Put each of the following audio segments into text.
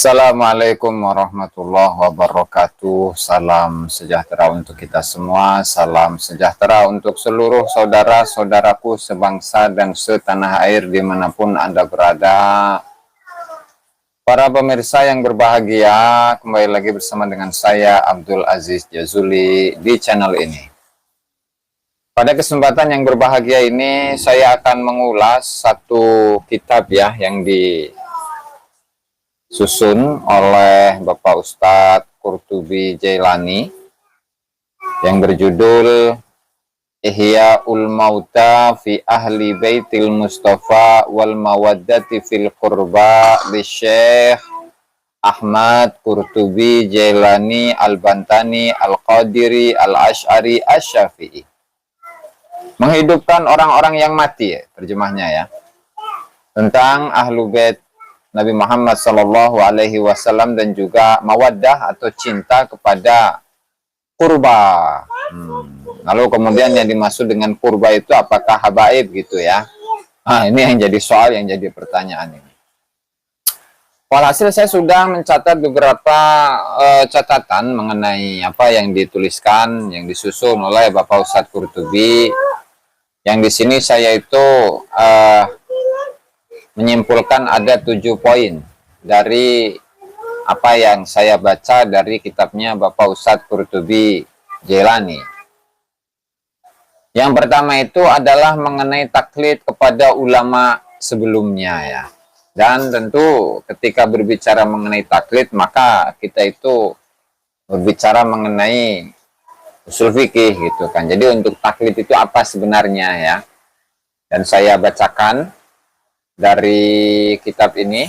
Assalamualaikum warahmatullahi wabarakatuh. Salam sejahtera untuk kita semua. Salam sejahtera untuk seluruh saudara-saudaraku sebangsa dan setanah air dimanapun Anda berada. Para pemirsa yang berbahagia, kembali lagi bersama dengan saya Abdul Aziz Jazuli di channel ini. Pada kesempatan yang berbahagia ini, saya akan mengulas satu kitab ya yang disusun oleh Bapak Ustadz Qurtubi Jailani yang berjudul Ihya'ul Mauta fi Ahli Baitil Mustafa wal Mawaddati fil Qurba li Syekh Ahmad Qurtubi Jailani Al-Bantani Al-Qadiri Al-Ash'ari Asy-Syafi'i. Menghidupkan orang-orang yang mati, terjemahnya ya, tentang Ahlu Bait Nabi Muhammad SAW dan juga mawaddah atau cinta kepada kurba. Lalu kemudian yang dimaksud dengan kurba itu apakah habaib gitu ya? Nah, ini yang jadi soal, yang jadi pertanyaan ini. Walhasil saya sudah mencatat beberapa catatan mengenai apa yang dituliskan, yang disusun oleh Bapak Ustadz Qurtubi. Yang di sini saya itu menyimpulkan ada 7 poin dari apa yang saya baca dari kitabnya Bapak Ustadz Qurtubi Jailani. Yang pertama itu adalah mengenai taklid kepada ulama sebelumnya ya. Dan tentu ketika berbicara mengenai taklid, maka kita itu berbicara mengenai usul fikih gitu kan. Jadi untuk taklid itu apa sebenarnya ya? Dan saya bacakan dari kitab ini,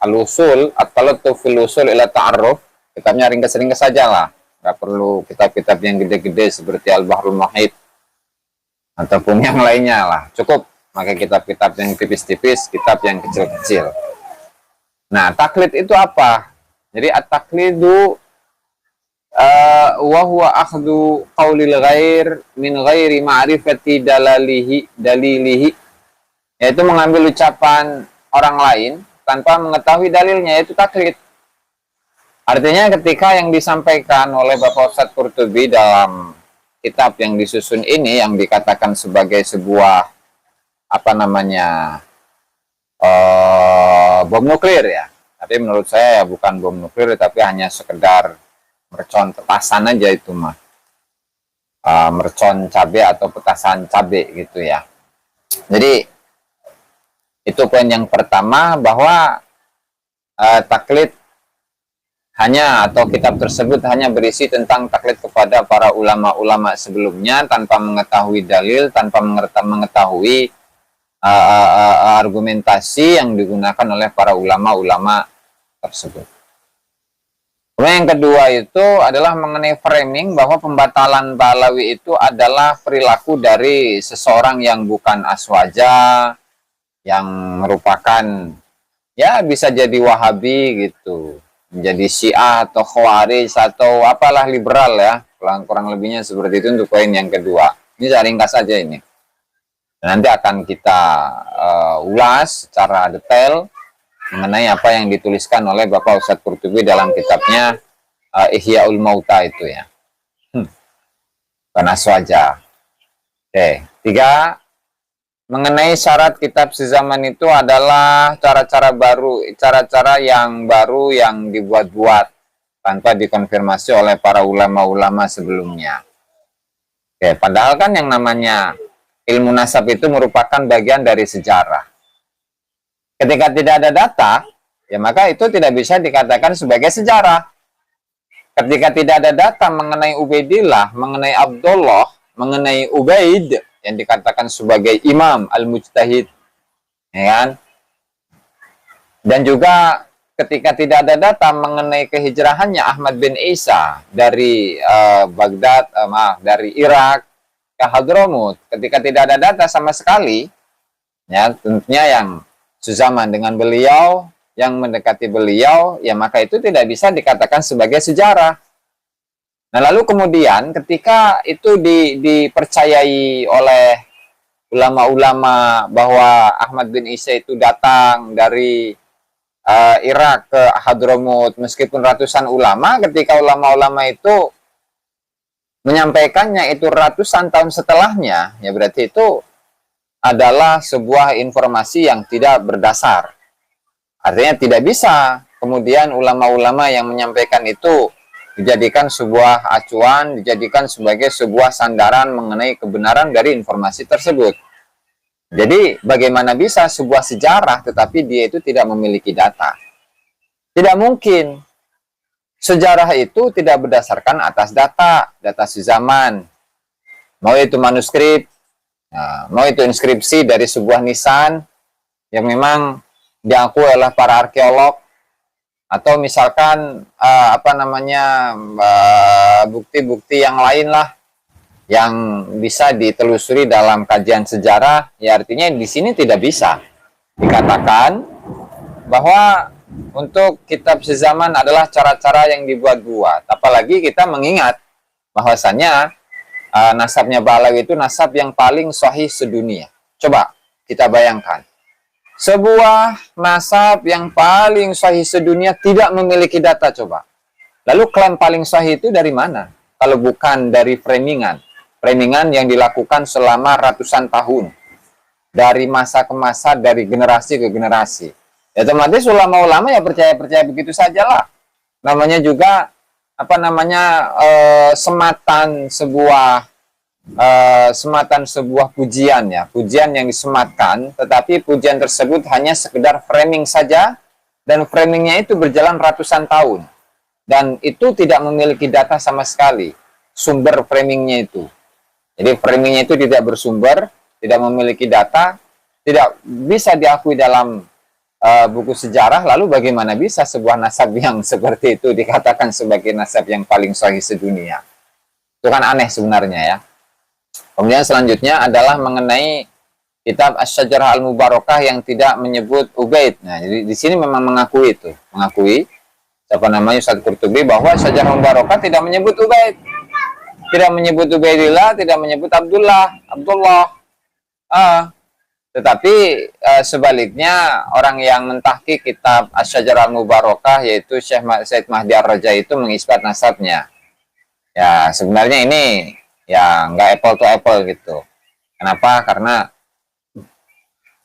Al-Usul At-Talattu fil Usul ila Ta'arruf. Kitabnya ringkas-ringkas saja lah, nggak perlu kitab-kitab yang gede-gede seperti Al-Bahrul Muhit ataupun yang lainnya lah. Cukup pakai kitab-kitab yang tipis-tipis, kitab yang kecil-kecil. Nah, taklid itu apa? Jadi at-taklidu wa huwa akhdhu qaulil ghair min ghairi ma'rifati dalilihi, yaitu mengambil ucapan orang lain tanpa mengetahui dalilnya, yaitu taklid. Artinya ketika yang disampaikan oleh Bapak Ustadz Qurtubi dalam kitab yang disusun ini, yang dikatakan sebagai sebuah apa namanya bom nuklir ya, tapi menurut saya ya bukan bom nuklir, tapi hanya sekedar mercon petasan aja itu mah, mercon cabai atau petasan cabai gitu ya. Jadi itu poin yang pertama, bahwa taklid hanya atau kitab tersebut hanya berisi tentang taklid kepada para ulama-ulama sebelumnya tanpa mengetahui dalil, tanpa mengetahui argumentasi yang digunakan oleh para ulama-ulama tersebut. Kemudian yang kedua itu adalah mengenai framing, bahwa pembatalan Ba'alawi itu adalah perilaku dari seseorang yang bukan aswaja, yang merupakan ya bisa jadi Wahabi gitu, menjadi Syiah atau Khawarij atau apalah liberal ya, kurang lebihnya seperti itu untuk poin yang kedua. Ini saya ringkas saja ini. Nanti akan kita ulas secara detail mengenai apa yang dituliskan oleh Bapak Ustadz Qurtubi dalam kitabnya Ihya'ul Mauta itu ya. Karena aswaja. Oke. 3, mengenai syarat kitab sezaman itu adalah cara-cara baru, cara-cara yang baru yang dibuat-buat tanpa dikonfirmasi oleh para ulama-ulama sebelumnya. Oke, padahal kan yang namanya ilmu nasab itu merupakan bagian dari sejarah. Ketika tidak ada data, ya maka itu tidak bisa dikatakan sebagai sejarah. Ketika tidak ada data mengenai Ubaidillah, mengenai Abdullah, mengenai Ubaid yang dikatakan sebagai imam al-mujtahid, ya kan? Dan juga ketika tidak ada data mengenai kehijrahannya Ahmad bin Isa dari Baghdad, dari Irak ke Hadramut, ketika tidak ada data sama sekali, ya tentunya yang sezaman dengan beliau, yang mendekati beliau, ya maka itu tidak bisa dikatakan sebagai sejarah. Nah, lalu kemudian ketika itu dipercayai oleh ulama-ulama bahwa Ahmad bin Isa itu datang dari Irak ke Hadramut, meskipun ratusan ulama, ketika ulama-ulama itu menyampaikannya itu ratusan tahun setelahnya, ya berarti itu adalah sebuah informasi yang tidak berdasar. Artinya tidak bisa kemudian ulama-ulama yang menyampaikan itu dijadikan sebuah acuan, dijadikan sebagai sebuah sandaran mengenai kebenaran dari informasi tersebut. Jadi bagaimana bisa sebuah sejarah tetapi dia itu tidak memiliki data? Tidak mungkin. Sejarah itu tidak berdasarkan atas data sezaman. Mau itu manuskrip, mau itu inskripsi dari sebuah nisan yang memang diakui oleh para arkeolog, atau misalkan bukti-bukti yang lain lah yang bisa ditelusuri dalam kajian sejarah. Ya artinya di sini tidak bisa dikatakan bahwa untuk kitab sezaman adalah cara-cara yang dibuat-buat. Apalagi kita mengingat bahwasannya nasabnya Balawi itu nasab yang paling sahih sedunia. Coba kita bayangkan, sebuah nasab yang paling sahih sedunia tidak memiliki data, coba. Lalu klaim paling sahih itu dari mana? Kalau bukan dari framingan. Framingan yang dilakukan selama ratusan tahun. Dari masa ke masa, dari generasi ke generasi. Ya otomatis ulama-ulama ya percaya-percaya begitu sajalah. Namanya juga sematan sebuah pujian, ya, pujian yang disematkan, tetapi pujian tersebut hanya sekedar framing saja, dan framingnya itu berjalan ratusan tahun, dan itu tidak memiliki data sama sekali, sumber framingnya itu. Jadi framingnya itu tidak bersumber, tidak memiliki data, tidak bisa diakui dalam buku sejarah. Lalu bagaimana bisa sebuah nasab yang seperti itu dikatakan sebagai nasab yang paling sahih sedunia? Itu kan aneh sebenarnya, ya. Kemudian selanjutnya adalah mengenai kitab Asy-Syajarah Al-Mubarakah yang tidak menyebut Ubaid. Nah, jadi di sini memang mengakui Ustaz Qurtubi bahwa Syajarah Al-Mubarakah tidak menyebut Ubaid. Tidak menyebut Ubaidillah, tidak menyebut Abdullah. Tetapi sebaliknya orang yang mentahqiq kitab Asy-Syajarah Al-Mubarakah yaitu Syekh Said Mahdi Ar-Raja itu mengisbat nasabnya. Ya, sebenarnya ini ya nggak apple to apple gitu. Kenapa? Karena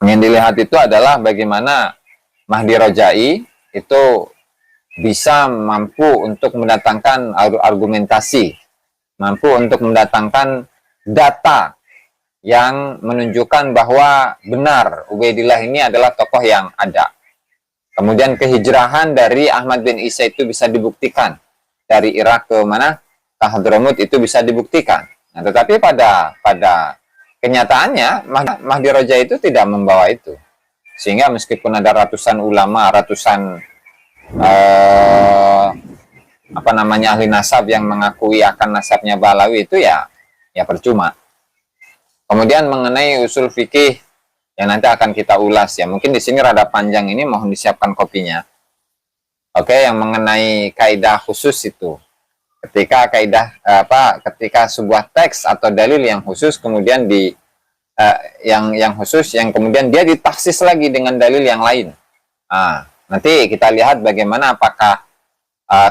yang dilihat itu adalah bagaimana Mahdi Rojai itu bisa mampu untuk mendatangkan argumentasi, mampu untuk mendatangkan data yang menunjukkan bahwa benar Ubaidillah ini adalah tokoh yang ada. Kemudian kehijrahan dari Ahmad bin Isa itu bisa dibuktikan. Dari Irak ke mana? Ke Hadramut itu bisa dibuktikan. Nah, tetapi pada kenyataannya Mahdi Roja itu tidak membawa itu. Sehingga meskipun ada ratusan ulama, ratusan ahli nasab yang mengakui akan nasabnya Balawi itu ya percuma. Kemudian mengenai usul fikih yang nanti akan kita ulas, ya. Mungkin di sini rada panjang, ini mohon disiapkan kopinya. Oke, yang mengenai kaidah khusus itu. Ketika ketika sebuah teks atau dalil yang khusus kemudian yang khusus yang kemudian dia ditaksis lagi dengan dalil yang lain. Nanti kita lihat bagaimana apakah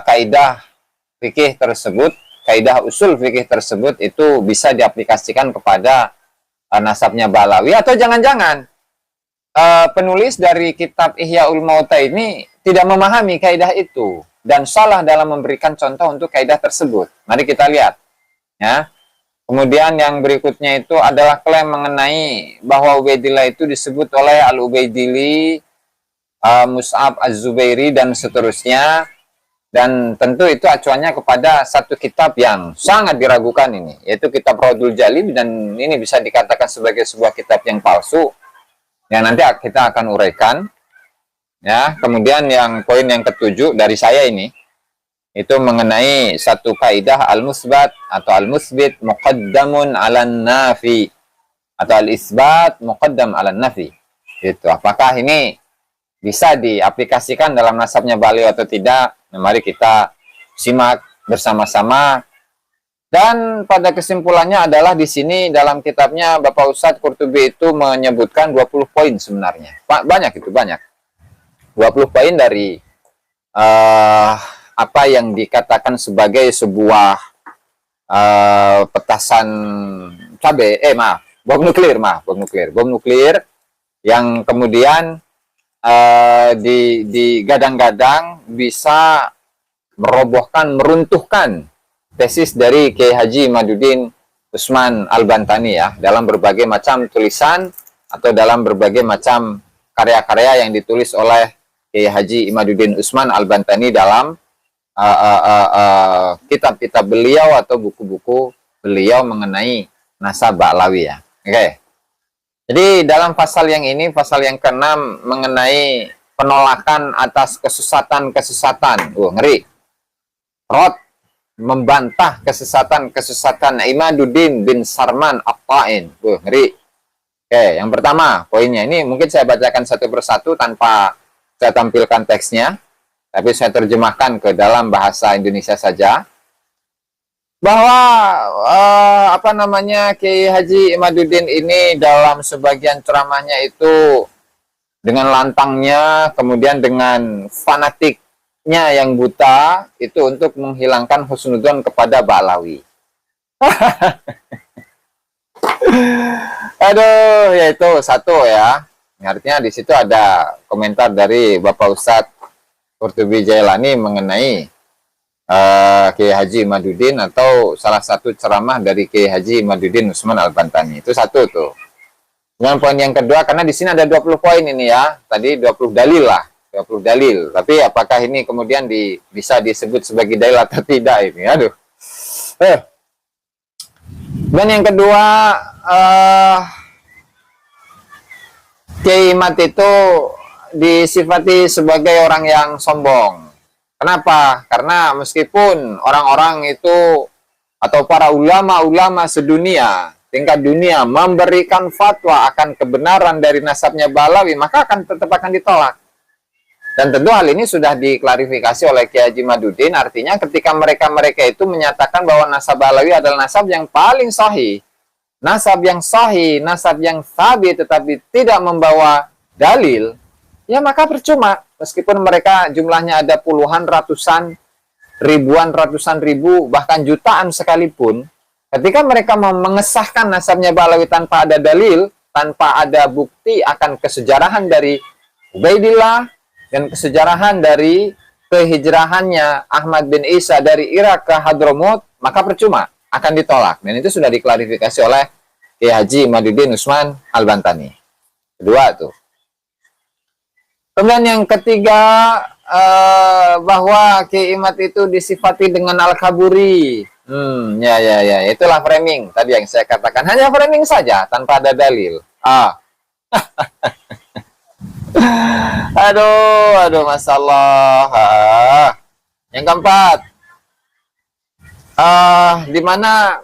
kaidah fikih tersebut, kaidah usul fikih tersebut itu bisa diaplikasikan kepada nasabnya Balawi, atau jangan-jangan penulis dari kitab Ihyaul Mauta ini tidak memahami kaidah itu dan salah dalam memberikan contoh untuk kaidah tersebut. Mari kita lihat, ya. Kemudian yang berikutnya itu adalah klaim mengenai bahwa Ubaidillah itu disebut oleh Al-Ubaidili, Mus'ab Az-Zubairi dan seterusnya. Dan tentu itu acuannya kepada satu kitab yang sangat diragukan ini, yaitu kitab Raudul Jalil, dan ini bisa dikatakan sebagai sebuah kitab yang palsu yang nanti kita akan uraikan, ya. Kemudian yang poin yang ketujuh dari saya ini itu mengenai satu kaidah al-musbat atau al-musbit muqaddamun 'alan nafi atau al-isbat muqaddam 'alan nafi. Itu apakah ini bisa diaplikasikan dalam nasabnya Balawi atau tidak? Nah, mari kita simak bersama-sama. Dan pada kesimpulannya adalah di sini dalam kitabnya Bapak Ustadz Qurtubi itu menyebutkan 20 poin sebenarnya. Banyak itu, banyak. 20 20 poin dari apa yang dikatakan sebagai sebuah petasan bom nuklir yang kemudian digadang-gadang bisa meruntuhkan tesis dari Kiai Haji Imaduddin Usman Al-Bantani ya, dalam berbagai macam tulisan atau dalam berbagai macam karya-karya yang ditulis oleh Kiai Haji Imaduddin Usman Al-Bantani dalam kitab-kitab beliau atau buku-buku beliau mengenai nasab Ba'lawi ya. Oke. Jadi dalam pasal yang ini, pasal yang ke-6 mengenai penolakan atas kesesatan-kesesatan. Ngeri. Rod membantah kesesatan-kesesatan Imaduddin bin Sarman At-Ta'in. Ngeri. Oke, yang pertama poinnya ini mungkin saya bacakan satu persatu tanpa saya tampilkan teksnya, tapi saya terjemahkan ke dalam bahasa Indonesia saja. Bahwa Kiai Haji Imaduddin ini dalam sebagian ceramahnya itu dengan lantangnya, kemudian dengan fanatiknya yang buta itu untuk menghilangkan husnudzon kepada Ba'lawi. Aduh, ya itu satu ya. Artinya di situ ada komentar dari Bapak Ustadz Qurtubi Jailani mengenai Kiai Haji Imaduddin atau salah satu ceramah dari Kiai Haji Imaduddin Usman Al-Bantani. Itu satu tuh. Dengan poin yang kedua, karena di sini ada 20 poin ini ya. Tadi 20 dalil lah. 20 dalil. Tapi apakah ini kemudian bisa disebut sebagai dalil atau tidak ini? Aduh. Dan yang kedua, Kiai Imad itu disifati sebagai orang yang sombong. Kenapa? Karena meskipun orang-orang itu atau para ulama-ulama sedunia, tingkat dunia memberikan fatwa akan kebenaran dari nasabnya Ba'lawi, maka tetap akan ditolak. Dan tentu hal ini sudah diklarifikasi oleh Kiai Haji Imaduddin, artinya ketika mereka itu menyatakan bahwa nasab Ba'lawi adalah nasab yang paling sahih, nasab yang sahih, nasab yang sabit tetapi tidak membawa dalil, ya maka percuma. Meskipun mereka jumlahnya ada puluhan, ratusan, ribuan, ratusan ribu, bahkan jutaan sekalipun, ketika mereka mengesahkan nasabnya Ba'lawi tanpa ada dalil, tanpa ada bukti akan kesejarahan dari Ubaidillah dan kesejarahan dari kehijrahannya Ahmad bin Isa dari Irak ke Hadramut, maka percuma, akan ditolak. Dan itu sudah diklarifikasi oleh Kiai Haji Imaduddin Usman Al-Bantani. Kedua tuh. Kemudian yang ketiga, bahwa Kiai Imad itu disifati dengan Al-Kaburi. Ya, itulah framing tadi yang saya katakan. Hanya framing saja, tanpa ada dalil. Aduh, masalah. Yang keempat, di mana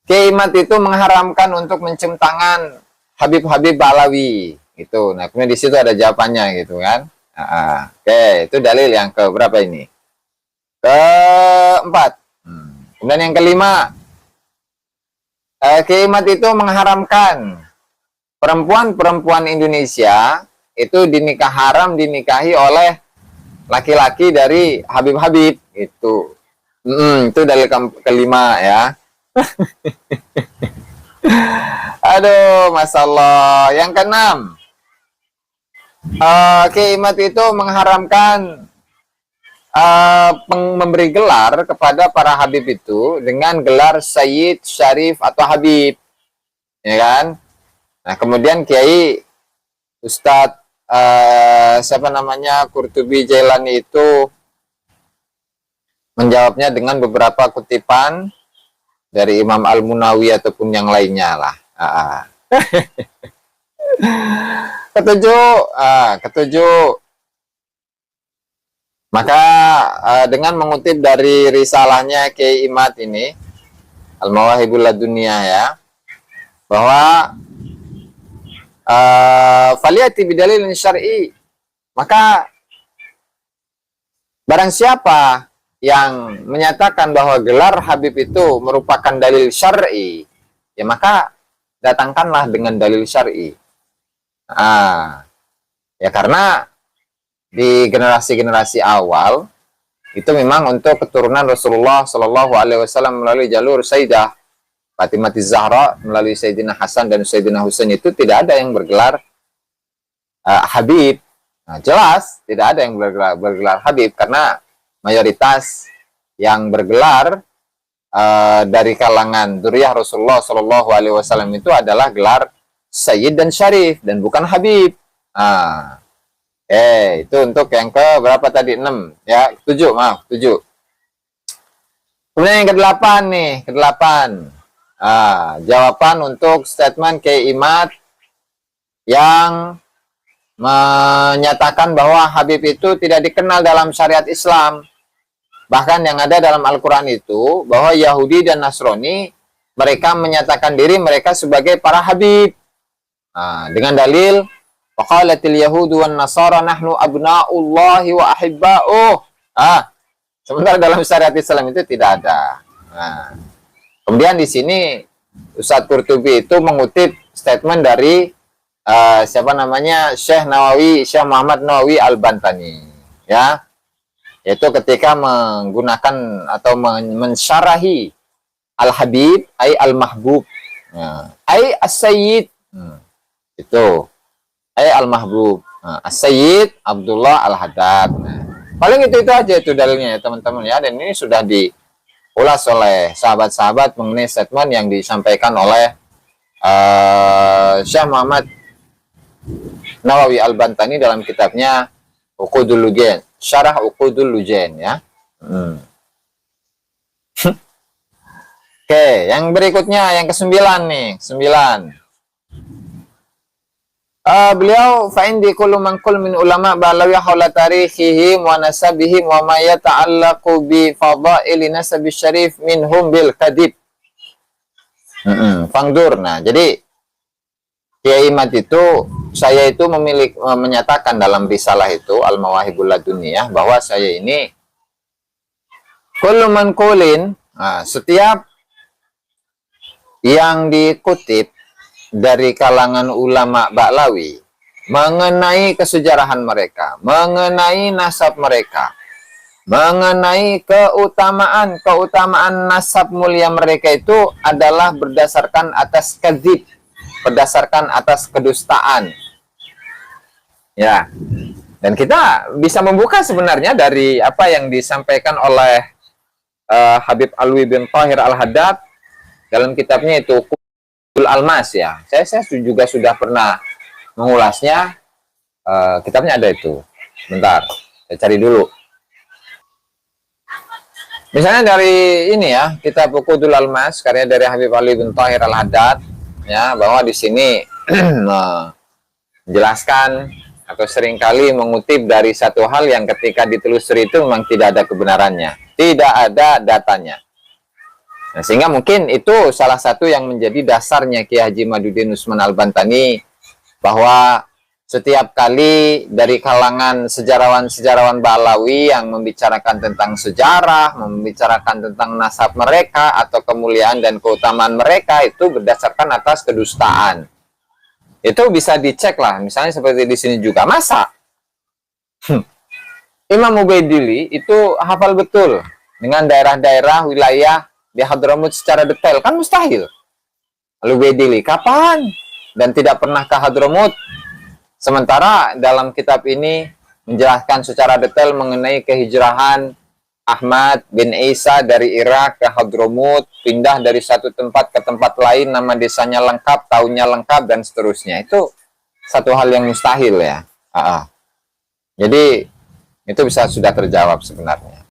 Kiai Imad itu mengharamkan untuk mencium tangan Habib-Habib Ba'lawi. Gitu. Nah, kemudian di situ ada jawabannya gitu kan. Oke, itu dalil yang ke berapa ini? Keempat. Kemudian yang kelima, Kiai Imad itu mengharamkan perempuan-perempuan Indonesia itu dinikahi oleh laki-laki dari Habib-Habib itu. Itu dalil kelima ya. Aduh, masalah. Yang keenam, Kiai Imad itu mengharamkan memberi gelar kepada para Habib itu dengan gelar Sayyid, Syarif, atau Habib, ya kan? Nah, kemudian Kiai Ustadz Qurtubi Jailani itu menjawabnya dengan beberapa kutipan dari Imam Al-Munawi ataupun yang lainnya lah. Ketujuh, maka dengan mengutip dari risalahnya Kiai Imad ini, Al-Mawahibul Ladunia ya, bahwa faliyati bidalilin syar'i, maka barang siapa yang menyatakan bahwa gelar Habib itu merupakan dalil syar'i, ya maka datangkanlah dengan dalil syar'i. Ya karena di generasi-generasi awal itu memang untuk keturunan Rasulullah Shallallahu Alaihi Wasallam melalui jalur Sayyidah Fatimah Zahra, melalui Sayyidina Hasan dan Sayyidina Husain itu tidak ada yang bergelar Habib. Nah, jelas tidak ada yang bergelar Habib karena mayoritas yang bergelar dari kalangan dzurriyyah Rasulullah Shallallahu Alaihi Wasallam itu adalah gelar Sayyid dan Syarif dan bukan Habib. Nah, itu untuk yang ke berapa tadi? 6 ya, 7, maaf, 7. Kemudian yang ke-8 nih, ke-8. Jawaban untuk statement Kiai Imad yang menyatakan bahwa Habib itu tidak dikenal dalam syariat Islam. Bahkan yang ada dalam Al-Quran itu bahwa Yahudi dan Nasrani mereka menyatakan diri mereka sebagai para Habib. Dengan dalil waqalatil yahudu wan nasara nahnu abna'ullahi wa ahibba'uh. Sementara dalam syariat Islam itu tidak ada. Kemudian di sini Ustadz Qurtubi itu mengutip statement dari siapa namanya Syekh Muhammad Nawawi Al-Bantani, ya, yaitu ketika menggunakan atau mensyarahi Al-Habib ay Al-Mahbub, ay As-Sayyid, itu ay Al-Mahbub, As-Sayyid Abdullah Al-Haddad. Paling itu aja itu dalilnya ya teman-teman ya, dan ini sudah diulas oleh sahabat-sahabat mengenai statement yang disampaikan oleh Syekh Muhammad Nawawi Al-Bantani dalam kitabnya Uqudul Lujain, Syarah Uqudul Lujain ya. Oke, yang berikutnya yang ke-9 nih, 9. Beliau fa'indi kullu man qul min ulama balawi hawla tarikhihim wa nasabihim wa ma yata'allaqu bi fadaili nasabi syarif minhum bil kadib. Fangdur. Nah, jadi Kiai Imad itu, saya itu menyatakan dalam risalah itu Al-Mawahibul Laduniyah bahwa saya ini kullu man qulin, setiap yang dikutip dari kalangan ulama Ba'lawi mengenai kesejarahan mereka, mengenai nasab mereka, mengenai keutamaan nasab mulia mereka itu adalah berdasarkan atas kadzib, berdasarkan atas kedustaan. Ya. Dan kita bisa membuka sebenarnya dari apa yang disampaikan oleh Habib Alwi bin Thahir Al-Haddad dalam kitabnya itu Al-Mas ya. Saya juga sudah pernah mengulasnya. Kitabnya ada itu. Bentar, saya cari dulu. Misalnya dari ini ya, kitab Uqudul Al-Mas karya dari Habib Ali bin Thahir Al-Haddad ya, bahwa di sini menjelaskan atau seringkali mengutip dari satu hal yang ketika ditelusuri itu memang tidak ada kebenarannya, tidak ada datanya. Nah, sehingga mungkin itu salah satu yang menjadi dasarnya Kiai Haji Maduddin Usman Al-Bantani, bahwa setiap kali dari kalangan sejarawan-sejarawan Ba'lawi yang membicarakan tentang sejarah, membicarakan tentang nasab mereka atau kemuliaan dan keutamaan mereka itu berdasarkan atas kedustaan. Itu bisa dicek lah, misalnya seperti di sini juga. Masa Imam Ubaidili itu hafal betul dengan daerah-daerah wilayah di Hadramut secara detail? Kan mustahil. Al-Ubaidili kapan dan tidak pernah ke Hadramut? Sementara dalam kitab ini menjelaskan secara detail mengenai kehijrahan Ahmad bin Isa dari Irak ke Hadramut, pindah dari satu tempat ke tempat lain, nama desanya lengkap, tahunnya lengkap, dan seterusnya. Itu satu hal yang mustahil ya. Jadi itu sudah terjawab sebenarnya.